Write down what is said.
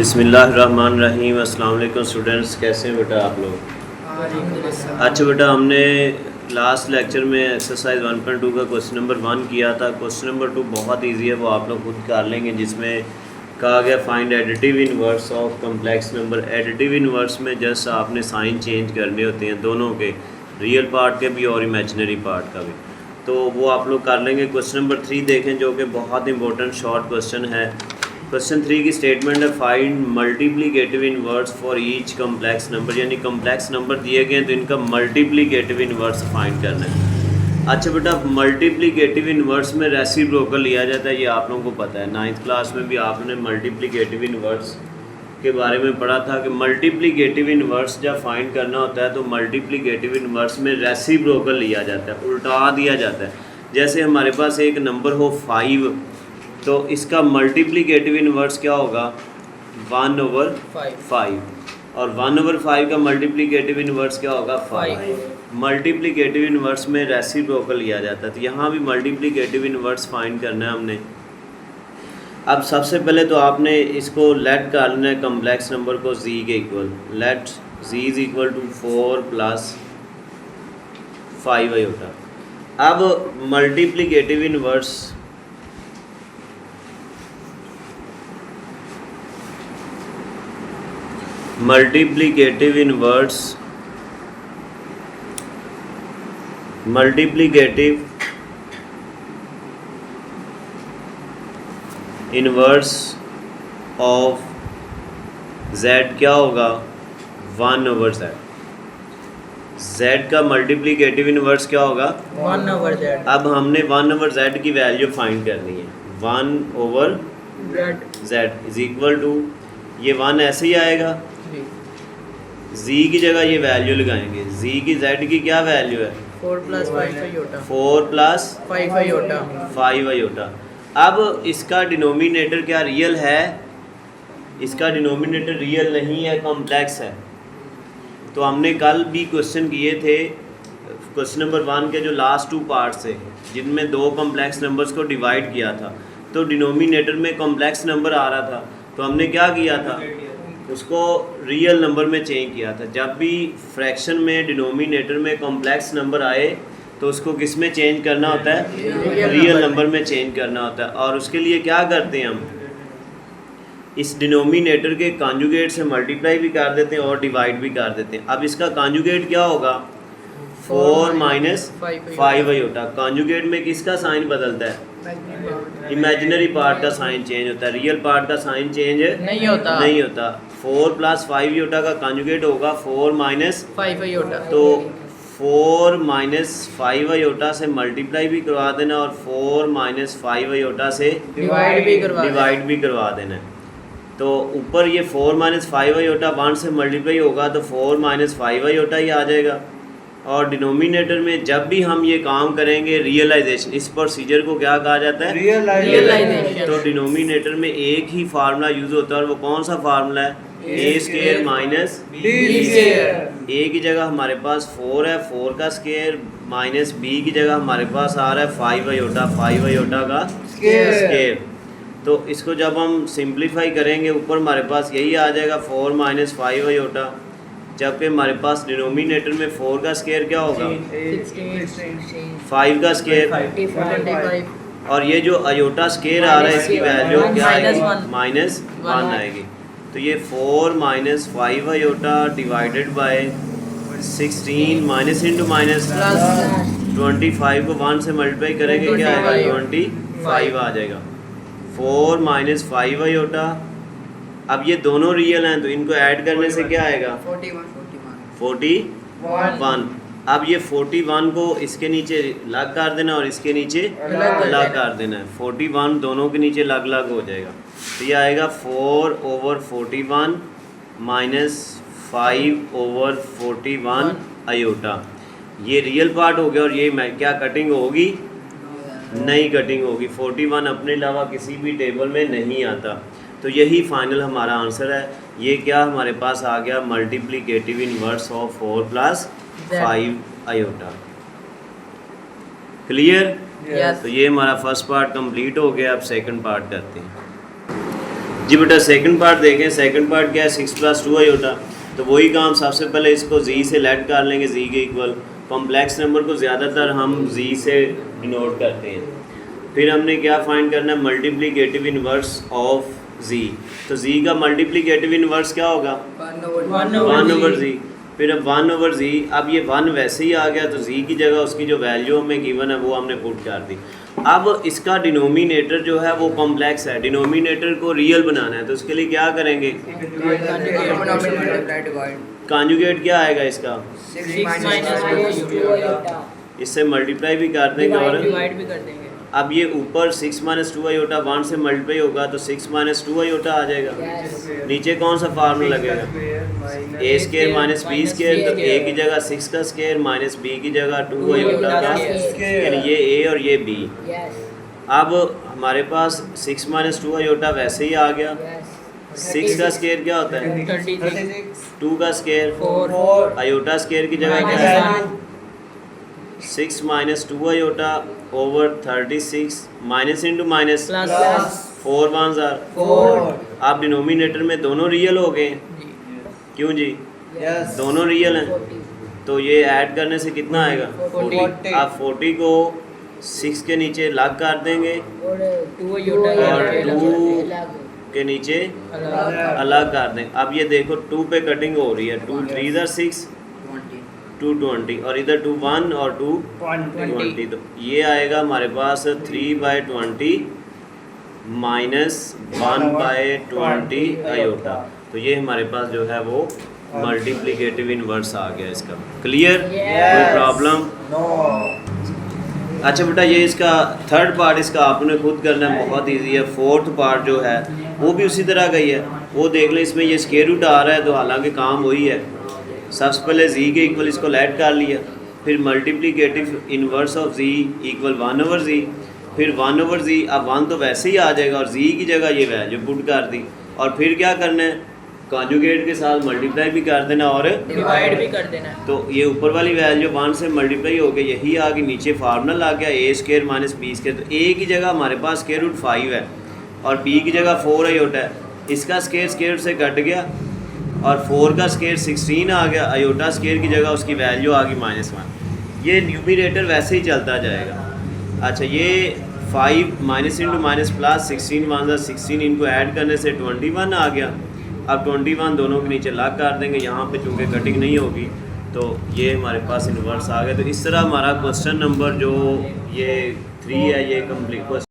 बिस्मिल्लाहिर्रहमानिर्रहीम। अस्सलाम वालेकुम स्टूडेंट्स, कैसे हैं बेटा आप लोग? अच्छा बेटा, हमने लास्ट लेक्चर में एक्सरसाइज 1.2 का क्वेश्चन नंबर 1 किया था। क्वेश्चन नंबर 2 बहुत इजी है, वो आप लोग खुद कर लेंगे। जिसमें कहा गया find additive inverse of complex number. Additive inverse में जस्ट आपने साइन चेंज करने होते हैं, दोनों के, रियल पार्ट के भी और इमेजिनरी पार्ट का भी। तो वो आप लोग कर लेंगे। क्वेश्चन नंबर 3 देखें, जो कि बहुत इंपॉर्टेंट शॉर्ट क्वेश्चन है। क्वेश्चन 3 की स्टेटमेंट है find multiplicative inverse for each complex number. यानी कम्प्लेक्स नंबर दिए गए हैं तो इनका मल्टीप्लिकेटिव इनवर्स फाइंड करना है। अच्छा बेटा, मल्टीप्लिकेटिव इनवर्स में रेसिप्रोकल लिया जाता है, ये आप लोगों को पता है। 9th क्लास में भी आपने मल्टीप्लिकेटिव इनवर्स के बारे में पढ़ा था कि मल्टीप्लिकेटिव इनवर्स जब फाइंड करना होता है तो मल्टीप्लिकेटिव इनवर्स में रेसिप्रोकल लिया जाता है, उल्टा दिया जाता है। जैसे हमारे पास एक नंबर हो 5, तो इसका मल्टीप्लिकेटिव इनवर्स क्या होगा? 1/5। और 1/5 का मल्टीप्लिकेटिव इनवर्स क्या होगा? 5। मल्टीप्लिकेटिव इनवर्स में रेसिप्रोकल लिया जाता है। तो यहाँ भी मल्टीप्लिकेटिव इनवर्स फाइंड करना है हमने। अब सबसे पहले तो आपने इसको लेट कर लेना है कम्प्लेक्स नंबर को z के इक्वल। Let z is equal to 4 + 5 iota. अब multiplicative inverse multiplicative inverse of z क्या होगा? 1/z। z का मल्टीप्लिकेटिव इनवर्स क्या होगा? 1/z। अब हमने 1/z की वैल्यू फाइंड करनी है। 1/z इज इक्वल टू, ये 1 ऐसे ही आएगा, z की जगह ये वैल्यू लगाएंगे। z की z की क्या वैल्यू है? 4 + 5 आयोटा। 4 + 5 आयोटा। 5 आयोटा। अब इसका डिनोमिनेटर क्या रियल है? इसका डिनोमिनेटर रियल नहीं है, कॉम्प्लेक्स है। तो हमने कल भी क्वेश्चन किए थे क्वेश्चन नंबर 1 के जो लास्ट 2 पार्ट्स थे, जिनमें 2 कॉम्प्लेक्स नंबर्स को डिवाइड किया था, तो डिनोमिनेटर में कॉम्प्लेक्स नंबर आ रहा था। तो हमने क्या किया था? उसको रियल नंबर में चेंज किया था। जब भी फ्रैक्शन में डिनोमिनेटर में कॉम्प्लेक्स नंबर आए तो उसको किस में चेंज करना होता है? रियल नंबर में चेंज करना होता है। और उसके लिए क्या करते हैं हम? इस डिनोमिनेटर के कॉन्जुगेट से मल्टीप्लाई भी कर देते हैं और डिवाइड भी कर देते हैं। अब इसका कॉन्जुगेट क्या होगा? 4 - 5 आयोटा। कॉन्जुगेट में किसका साइन बदलता है? इमेजिनरी पार्ट का साइन चेंज होता है, रियल पार्ट का साइन चेंज नहीं होता। 4 + 5 आयोटा का कॉन्जुगेट होगा 4 - 5 आयोटा। तो 4 - 5 आयोटा से मल्टीप्लाई भी करवा देना और 4 - 5 आयोटा से डिवाइड भी करवा देना है। तो ऊपर ये 4 - 5 आयोटा 1 से मल्टीप्लाई होगा तो 4 - 5 आयोटा ही आ जाएगा। और डिनोमिनेटर में जब भी हम ये काम करेंगे रियलाइजेशन, इस प्रोसीजर को क्या कहा जाता है? रियलाइजेशन। तो डिनोमिनेटर में एक ही फार्मूला यूज़ होता है, और वो कौन सा फार्मूला है? a² - b²। a की जगह हमारे पास 4 है, 4 का स्केयर, माइनस b की जगह हमारे पास आ रहा है 5 आयोटा, 5 आयोटा का स्केयर। तो इसको जब हम सिंप्लीफाई करेंगे, ऊपर हमारे पास यही आ जाएगा 4 - 5 आयोटा, जबकि हमारे पास डिनोमिनेटर में 4 का स्केयर क्या होगा? 5 का स्केयर। 25। और ये जो आयोटा स्केयर आ रहा है इसकी वैल्यू क्या आएगी? -1 आएगी। तो ये 4 - 5 iota divided by 16, minus into minus 25 को 1 से मल्टीप्लाई करेंगे, क्या आएगा? 25 आ जाएगा। 4 - 5 आयोटा। अब ये दोनों रियल हैं तो इनको ऐड करने से क्या आएगा? 41। अब ये 41 को इसके नीचे लग कर देना और इसके नीचे लग कर देना है। 41 दोनों के नीचे लग लग हो जाएगा। तो ये आएगा 4/41 - 5/41 आयोटा। ये रियल पार्ट हो गया। और ये क्या कटिंग होगी? नहीं कटिंग होगी। 41 अपने अलावा किसी भी टेबल में नहीं आता। तो यही फाइनल हमारा आंसर है। ये क्या हमारे पास आ गया? Multiplicative inverse of 4 + 5 iota. Clear? Yes. तो ये हमारा फर्स्ट पार्ट कंप्लीट हो गया। अब सेकंड पार्ट करते हैं। जी बेटा सेकंड पार्ट देखें। सेकंड पार्ट क्या है, 6 + 2 आयोटा। तो वही काम, सबसे पहले इसको जी से लेट कर लेंगे, जी के इक्वल। कॉम्प्लेक्स नंबर को ज़्यादातर हम जी से डिनोट करते हैं। फिर हमने क्या फाइंड करना है, मल्टीप्लिकेटिव इन्वर्स ऑफ जी। तो जी का मल्टीप्लिकेटिव इन्वर्स क्या होगा, 1/z। फिर अब 1/z, अब ये 1 वैसे ही आ गया, तो जी की जगह उसकी जो वैल्यू हमें गिवन है वो हमने पुट कर दी। अब इसका डिनोमिनेटर जो है वो कॉम्प्लेक्स है, डिनोमिनेटर को रियल बनाना है, तो उसके लिए क्या करेंगे, कॉन्जुगेट क्या आएगा इसका, 6 - 2 इससे मल्टीप्लाई भी कर देंगे और डिवाइड भी कर देंगे। अब ये ऊपर 6 - 2 आयोटा 1 से मल्टीप्लाई होगा तो 6 - 2 आयोटा आ जाएगा। नीचे कौन सा फार्मूला लगेगा, a² - b²। तो a की जगह 6 का स्क्वायर माइनस b की जगह 2 आयोटा का, यानी ये a और ये b। अब हमारे पास 6 - 2 आयोटा वैसे ही आ गया। 6 का स्क्वायर क्या होता है, 36 2 का स्क्वायर 4 आयोटा स्क्वायर की जगह क्या है, 6 - 2 iota over 36 minus into minus plus 4 1s are 4। आप डिनोमिनेटर में दोनों रियल हो गए, क्यों जी, दोनों रियल हैं, तो ये ऐड करने से कितना आएगा, 40। आप 40 को 6 के नीचे लग कर देंगे और 2 के नीचे अलग कर देंगे। अब ये देखो 2 पे कटिंग हो रही है, 2 3s are 6, 2 20 और इधर 2 1 और 2 20। तो ये आएगा हमारे पास 3/20 माइनस 1/20 आयोटा। तो ये हमारे पास जो है वो मल्टीप्लिकेटिव इन्वर्स आ गया इसका। क्लियर, कोई प्रॉब्लम? अच्छा बेटा ये इसका थर्ड पार्ट इसका आपने खुद करना है, बहुत इजी है। फोर्थ पार्ट जो है वो भी उसी तरह का ही है, वो देख लें। इसमें ये स्क्वायर रूट आ रहा है तो हालांकि काम वही है। सबसे पहले जी के इक्वल इसको लेट कर लिया, फिर multiplicative inverse of g equal 1/z, फिर 1/z। अब 1 तो वैसे ही आ जाएगा और जी की जगह ये वैल्यू पुट कर दी, और फिर क्या करना है, कॉन्जुगेट के साथ मल्टीप्लाई भी कर देना और डिवाइड भी कर देना। तो ये ऊपर वाली वैल्यू 1 से मल्टीप्लाई हो गई, यही आ गई, नीचे फार्मूला लग गया a² - b²। तो a की जगह हमारे पास स्क्वायर रूट 5 है और b की जगह 4 आयोटा है। इसका स्क्वायर से कट गया और 4 का स्क्वायर 16 आ गया, आयोटा स्क्वायर की जगह उसकी वैल्यू आ गई -1। ये न्यूमरेटर वैसे ही चलता जाएगा। अच्छा ये 5 माइनस इंटू माइनस प्लस 16 1 16 इनको ऐड करने से 21 आ गया। अब 21 दोनों के नीचे लॉक कर देंगे, यहाँ पे चूँकि कटिंग नहीं होगी तो ये हमारे पास इन्वर्स आ गया। तो इस तरह हमारा क्वेश्चन नंबर जो ये 3 है ये कम्प्लीट।